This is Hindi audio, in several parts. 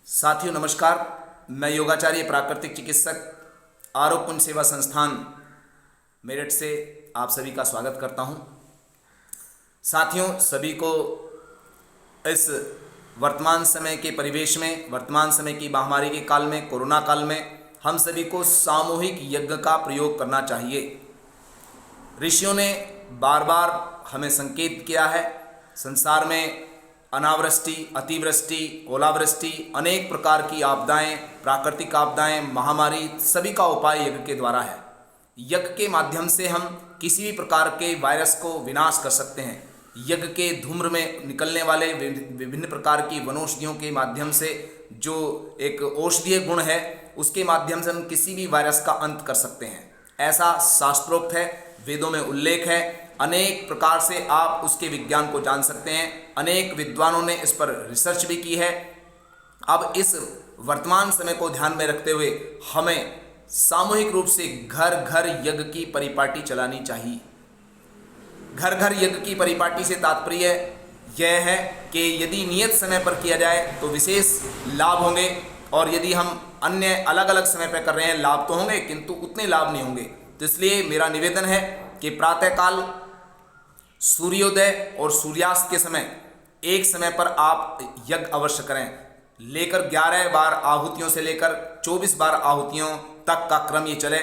साथियों नमस्कार। मैं योगाचार्य प्राकृतिक चिकित्सक आरोग्य कुंज सेवा संस्थान मेरठ से आप सभी का स्वागत करता हूं। साथियों, सभी को इस वर्तमान समय के परिवेश में, वर्तमान समय की महामारी के काल में, कोरोना काल में हम सभी को सामूहिक यज्ञ का प्रयोग करना चाहिए। ऋषियों ने बार बार हमें संकेत किया है। संसार में अनावृष्टि, अतिवृष्टि, ओलावृष्टि, अनेक प्रकार की आपदाएं, प्राकृतिक आपदाएं, महामारी, सभी का उपाय यज्ञ के द्वारा है। यज्ञ के माध्यम से हम किसी भी प्रकार के वायरस को विनाश कर सकते हैं। यज्ञ के धूम्र में निकलने वाले विभिन्न प्रकार की वनौषधियों के माध्यम से जो एक औषधीय गुण है, उसके माध्यम से हम किसी भी वायरस का अंत कर सकते हैं। ऐसा शास्त्रोक्त है, वेदों में उल्लेख है। अनेक प्रकार से आप उसके विज्ञान को जान सकते हैं। अनेक विद्वानों ने इस पर रिसर्च भी की है। अब इस वर्तमान समय को ध्यान में रखते हुए हमें सामूहिक रूप से घर घर यज्ञ की परिपाटी चलानी चाहिए। घर घर यज्ञ की परिपाटी से तात्पर्य यह है कि यदि नियत समय पर किया जाए तो विशेष लाभ होंगे, और यदि हम अन्य अलग अलग समय पर कर रहे हैं, लाभ तो होंगे किंतु उतने लाभ नहीं होंगे। तो इसलिए मेरा निवेदन है कि प्रातःकाल सूर्योदय और सूर्यास्त के समय एक समय पर आप यज्ञ अवश्य करें। लेकर 11 बार आहुतियों से लेकर 24 बार आहुतियों तक का क्रम ये चले,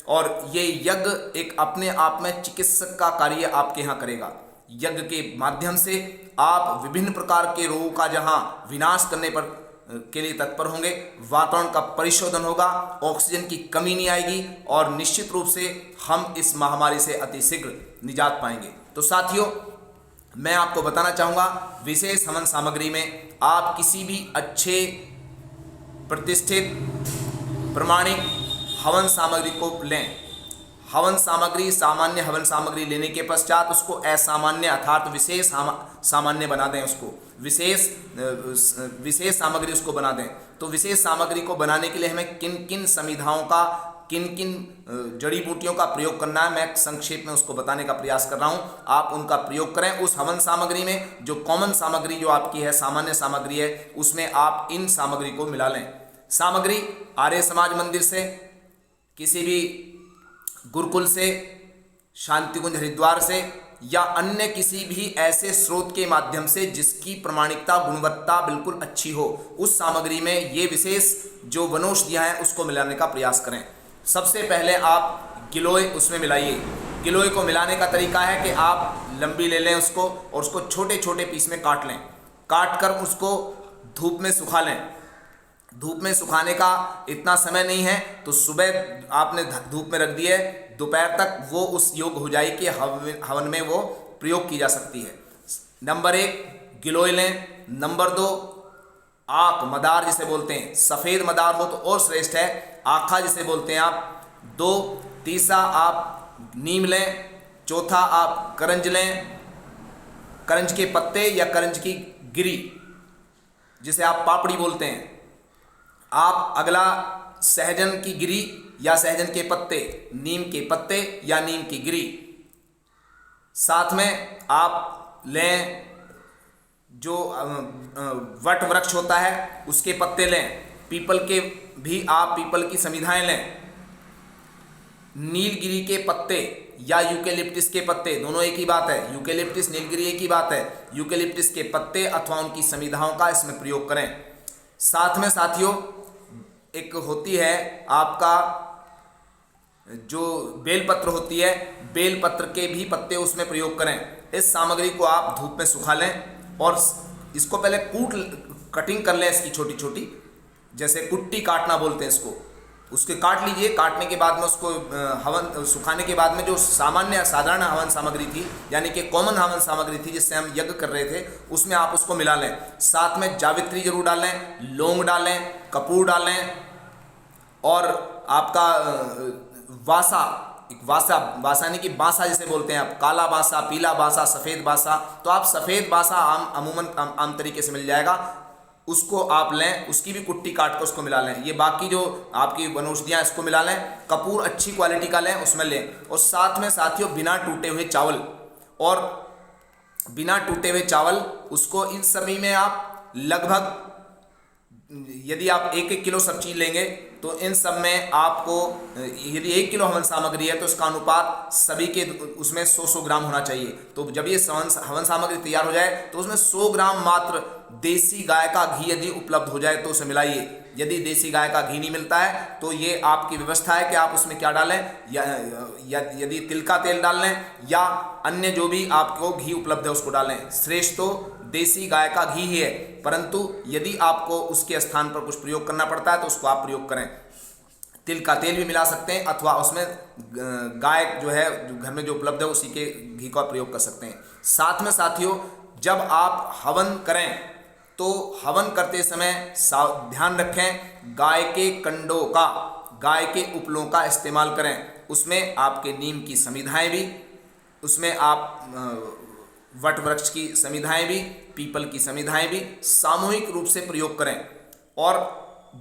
और ये यज्ञ एक अपने आप में चिकित्सक का कार्य आपके यहाँ करेगा। यज्ञ के माध्यम से आप विभिन्न प्रकार के रोगों का जहाँ विनाश करने पर के लिए तत्पर होंगे, वातावरण का परिशोधन होगा, ऑक्सीजन की कमी नहीं आएगी, और निश्चित रूप से हम इस महामारी से अतिशीघ्र निजात पाएंगे। तो साथियों, मैं आपको बताना चाहूँगा, विशेष हवन सामग्री में आप किसी भी अच्छे प्रतिष्ठित प्रमाणिक हवन सामग्री को लें। हवन सामग्री, सामान्य हवन सामग्री लेने के पश्चात उसको असामान्य अर्थात विशेष सामान्य बना दें। उसको विशेष सामग्री उसको बना दें। तो विशेष सामग्री को बनाने के लिए हमें किन किन समिधाओं का, किन किन जड़ी बूटियों का प्रयोग करना है, मैं संक्षेप में उसको बताने का प्रयास कर रहा हूं। आप उनका प्रयोग करें। उस हवन सामग्री में जो कॉमन सामग्री जो आपकी है, सामान्य सामग्री है, उसमें आप इन सामग्री को मिला लें। सामग्री आर्य समाज मंदिर से, किसी भी गुरुकुल से, शांति कुंज हरिद्वार से, या अन्य किसी भी ऐसे स्रोत के माध्यम से जिसकी प्रमाणिकता, गुणवत्ता बिल्कुल अच्छी हो, उस सामग्री में ये विशेष जो वनौषधियाँ हैं उसको मिलाने का प्रयास करें। सबसे पहले आप गिलोय उसमें मिलाइए। गिलोय को मिलाने का तरीका है कि आप लंबी ले लें उसको, और उसको छोटे छोटे पीस में काट लें। काट कर उसको धूप में सुखा लें। धूप में सुखाने का इतना समय नहीं है तो सुबह आपने धूप में रख दिए, दोपहर तक वो उस योग्य हो जाए कि हवन में वो प्रयोग की जा सकती है। नंबर 1 गिलोय लें। नंबर 2 आक, मदार जिसे बोलते हैं, सफ़ेद मदार हो तो और श्रेष्ठ है, आखा जिसे बोलते हैं आप 2। तीसरा आप नीम लें। चौथा आप करंज लें, करंज के पत्ते या करंज की गिरी जिसे आप पापड़ी बोलते हैं। आप अगला सहजन की गिरी या सहजन के पत्ते, नीम के पत्ते या नीम की गिरी। साथ में आप लें जो वट वृक्ष होता है उसके पत्ते लें। पीपल के भी आप पीपल की समिधाएं लें। नीलगिरी के पत्ते या यूकेलिप्टिस के पत्ते, दोनों एक ही बात है। यूकेलिप्टिस, नीलगिरी एक ही बात है। यूकेलिप्टिस के पत्ते अथवा उनकी समिधाओं का इसमें प्रयोग करें। साथ में साथियों एक होती है आपका जो बेलपत्र होती है, बेलपत्र के भी पत्ते उसमें प्रयोग करें। इस सामग्री को आप धूप में सुखा लें और इसको पहले कटिंग कर लें इसकी छोटी छोटी, जैसे कुट्टी काटना बोलते हैं इसको, उसके काट लीजिए। काटने के बाद में उसको हवन सुखाने के बाद में जो सामान्य साधारण हवन सामग्री थी, यानी कि कॉमन हवन सामग्री थी जिससे हम यज्ञ कर रहे थे, उसमें आप उसको मिला लें। साथ में जावित्री जरूर डालें, लौंग डालें, कपूर डालें, और आपका वासा, एक वासा यानी कि बासा जिसे बोलते हैं आप, काला बासा, पीला बासा, सफ़ेद बासा। तो आप सफ़ेद बासा अमूमन आम तरीके से मिल जाएगा, उसको आप लें। उसकी भी कुट्टी काट कर उसको मिला लें। ये बाकी जो आपकी वनौषधियाँ इसको मिला लें। कपूर अच्छी क्वालिटी का लें, उसमें लें। और साथ में साथियों बिना टूटे हुए चावल, और बिना टूटे हुए चावल उसको इन सभी में आप लगभग यदि आप 1-1 किलो सब चीज लेंगे तो इन सब में आपको यदि 1 किलो हवन सामग्री है तो इसका अनुपात सभी के उसमें 100-100 ग्राम होना चाहिए। तो जब ये हवन सामग्री तैयार हो जाए तो उसमें 100 ग्राम मात्र देसी गाय का घी यदि उपलब्ध हो जाए तो उसे मिलाइए। यदि देसी गाय का घी नहीं मिलता है तो ये आपकी व्यवस्था है कि आप उसमें क्या डालें, या यदि तिल का तेल डाल लें या अन्य जो भी आपको घी उपलब्ध है उसको डालें। श्रेष्ठ तो देसी गाय का घी ही है, परंतु यदि आपको उसके स्थान पर कुछ प्रयोग करना पड़ता है तो उसको आप प्रयोग करें। तिल का तेल भी मिला सकते हैं अथवा उसमें गाय जो है घर में जो उपलब्ध है उसी के घी का प्रयोग कर सकते हैं। साथ में साथियों, जब आप हवन करें तो हवन करते समय ध्यान रखें गाय के कंडों का, गाय के उपलों का इस्तेमाल करें। उसमें आपके नीम की समिधाएं भी, उसमें आप वट वृक्ष की समिधाएं भी, पीपल की समिधाएं भी सामूहिक रूप से प्रयोग करें और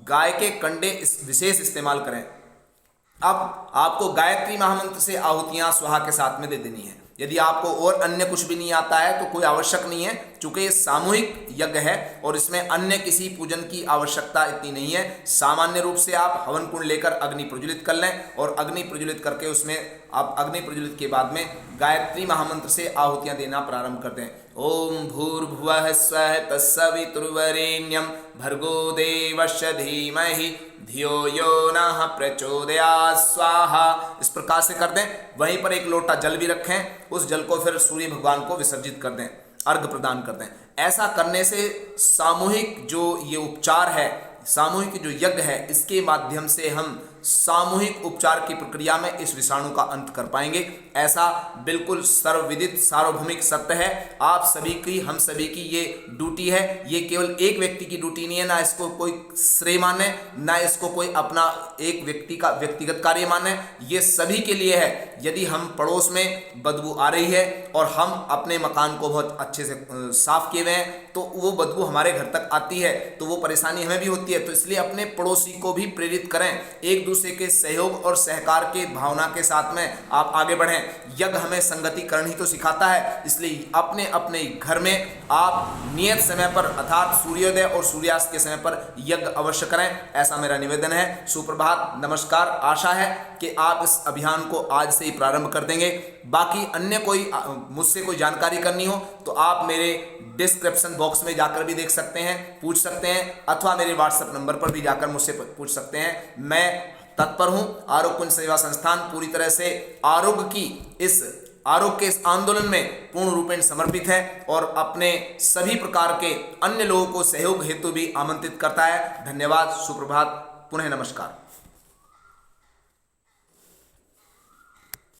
गाय के कंडे विशेष इस्तेमाल करें। अब आपको गायत्री महामंत्र से आहुतियां स्वाहा के साथ में दे देनी है। यदि आपको और अन्य कुछ भी नहीं आता है तो कोई आवश्यक नहीं है, चूंकि ये सामूहिक यज्ञ है और इसमें अन्य किसी पूजन की आवश्यकता इतनी नहीं है। सामान्य रूप से आप हवन कुंड लेकर अग्नि प्रज्वलित कर लें और अग्नि प्रज्वलित करके उसमें आप अग्नि प्रज्वलित के बाद में गायत्री महामंत्र से आहुतियां देना प्रारंभ कर दें। ओम भूर्भुवः स्वः तत्सवितुर्वरेण्यं भर्गो देवस्य धीमहि धियो यो नः प्रचोदयात् स्वाहा। इस प्रकार से कर दें। वहीं पर 1 लोटा जल भी रखें, उस जल को फिर सूर्य भगवान को विसर्जित कर दें, अर्घ प्रदान कर दें। ऐसा करने से सामूहिक जो ये उपचार है, सामूहिक जो यज्ञ है, इसके माध्यम से हम सामूहिक उपचार की प्रक्रिया में इस विषाणु का अंत कर पाएंगे। ऐसा बिल्कुल सर्वविदित सार्वभौमिक सत्य है। आप सभी की, हम सभी की ये ड्यूटी है। ये केवल एक व्यक्ति की ड्यूटी नहीं है, ना इसको कोई श्रेय माने, ना इसको कोई अपना एक व्यक्ति का व्यक्तिगत कार्य माने। ये सभी के लिए है। यदि हम पड़ोस में बदबू आ रही है और हम अपने मकान को बहुत अच्छे से साफ किए हुए हैं तो वो बदबू हमारे घर तक आती है तो वो परेशानी हमें भी होती है। तो इसलिए अपने पड़ोसी को भी प्रेरित करें, एक दूसरे के सहयोग और सहकार के भावना के साथ में आप आगे बढ़ें। यज्ञ हमें संगतिकरण ही तो सिखाता है, इसलिए अपने अपने घर में आप नियत समय पर अर्थात सूर्योदय और सूर्यास्त के समय पर यज्ञ अवश्य करें। ऐसा मेरा निवेदन है। सुप्रभात, नमस्कार। आशा है कि आप इस अभियान को आज से ही प्रारंभ कर देंगे। बाकी अन्य कोई मुझसे कोई जानकारी करनी हो तो आप मेरे डिस्क्रिप्शन बॉक्स में जाकर भी देख सकते हैं, पूछ सकते हैं, अथवा मेरे व्हाट्सएप नंबर पर भी जाकर मुझसे पूछ सकते हैं। मैं तत्पर हूं। आरोग्य कुंज सेवा संस्थान पूरी तरह से आरोग्य के इस आंदोलन में पूर्ण रूपेण समर्पित है और अपने सभी प्रकार के अन्य लोगों को सहयोग हेतु भी आमंत्रित करता है। धन्यवाद। सुप्रभात। पुनः नमस्कार।